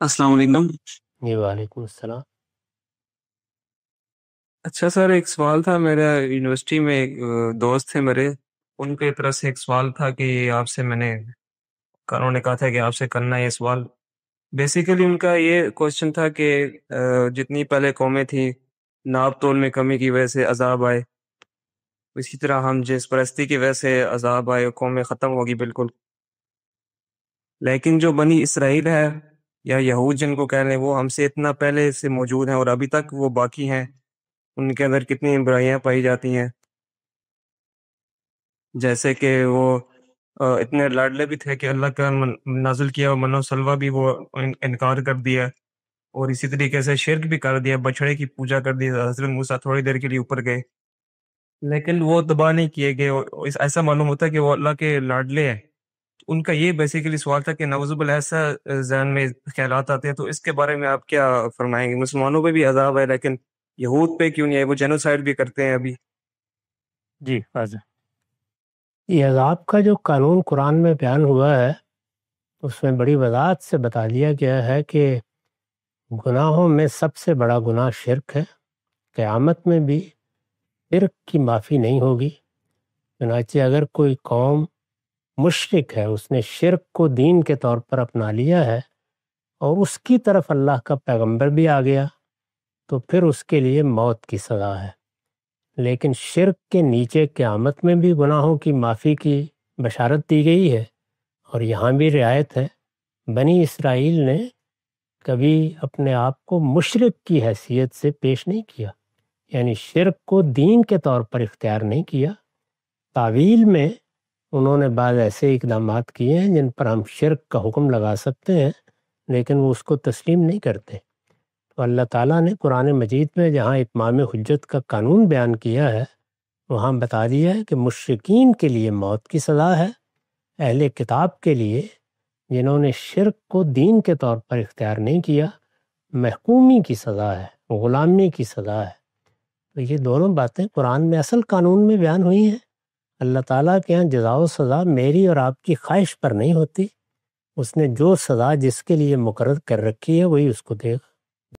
السلام علیکم۔ جی وعلیکم السلام۔ اچھا سر، ایک سوال تھا میرا۔ یونیورسٹی میں ایک دوست تھے میرے، ان کی طرف سے ایک سوال تھا کہ آپ سے انہوں نے کہا تھا کہ آپ سے کرنا ہے یہ سوال۔ بیسیکلی ان کا یہ کوشچن تھا کہ جتنی پہلے قومیں تھیں، ناپ تول میں کمی کی وجہ سے عذاب آئے، اسی طرح ہم جس پرستی کی وجہ سے عذاب آئے، قومیں ختم ہوگی بالکل۔ لیکن جو بنی اسرائیل ہے یا یہود جن کو کہہ لیں، وہ ہم سے اتنا پہلے سے موجود ہیں اور ابھی تک وہ باقی ہیں۔ ان کے اندر کتنی برائیاں پائی جاتی ہیں، جیسے کہ وہ اتنے لاڈلے بھی تھے کہ اللہ کا نازل کیا اور من و سلوہ بھی وہ انکار کر دیا، اور اسی طریقے سے شرک بھی کر دیا، بچھڑے کی پوجا کر دی۔ حضرت موسیٰ تھوڑی دیر کے لیے اوپر گئے لیکن وہ تباہ نہیں کیے گئے، اور ایسا معلوم ہوتا ہے کہ وہ اللہ کے لاڈلے ہیں۔ ان کا یہ بیسیکلی سوال تھا کہ نعوذ باللہ ایسا ذہن میں خیالات آتے ہیں، تو اس کے بارے میں آپ کیا فرمائیں گے؟ مسلمانوں پہ بھی عذاب ہے لیکن یہود پہ کیوں نہیں ہے؟ وہ جینوسائیڈ بھی کرتے ہیں ابھی۔ جی واضح، یہ عذاب کا جو قانون قرآن میں بیان ہوا ہے اس میں بڑی وضاحت سے بتا دیا گیا ہے کہ گناہوں میں سب سے بڑا گناہ شرک ہے۔ قیامت میں بھی شرک کی معافی نہیں ہوگی۔ چنانچہ اگر کوئی قوم مشرک ہے، اس نے شرک کو دین کے طور پر اپنا لیا ہے اور اس کی طرف اللہ کا پیغمبر بھی آ گیا، تو پھر اس کے لیے موت کی سزا ہے۔ لیکن شرک کے نیچے قیامت میں بھی گناہوں کی معافی کی بشارت دی گئی ہے، اور یہاں بھی رعایت ہے۔ بنی اسرائیل نے کبھی اپنے آپ کو مشرک کی حیثیت سے پیش نہیں کیا، یعنی شرک کو دین کے طور پر اختیار نہیں کیا۔ تعویل میں انہوں نے بعض ایسے اقدامات کیے ہیں جن پر ہم شرک کا حکم لگا سکتے ہیں، لیکن وہ اس کو تسلیم نہیں کرتے۔ تو اللہ تعالیٰ نے قرآن مجید میں جہاں اتمام حجت کا قانون بیان کیا ہے، وہاں بتا دیا ہے کہ مشرکین کے لیے موت کی سزا ہے، اہل کتاب کے لیے جنہوں نے شرک کو دین کے طور پر اختیار نہیں کیا، محکومی کی سزا ہے، غلامی کی سزا ہے۔ تو یہ دونوں باتیں قرآن میں اصل قانون میں بیان ہوئی ہیں۔ اللہ تعالیٰ کے یہاں جزا و سزا میری اور آپ کی خواہش پر نہیں ہوتی، اس نے جو سزا جس کے لیے مقرر کر رکھی ہے وہی اس کو دے گا۔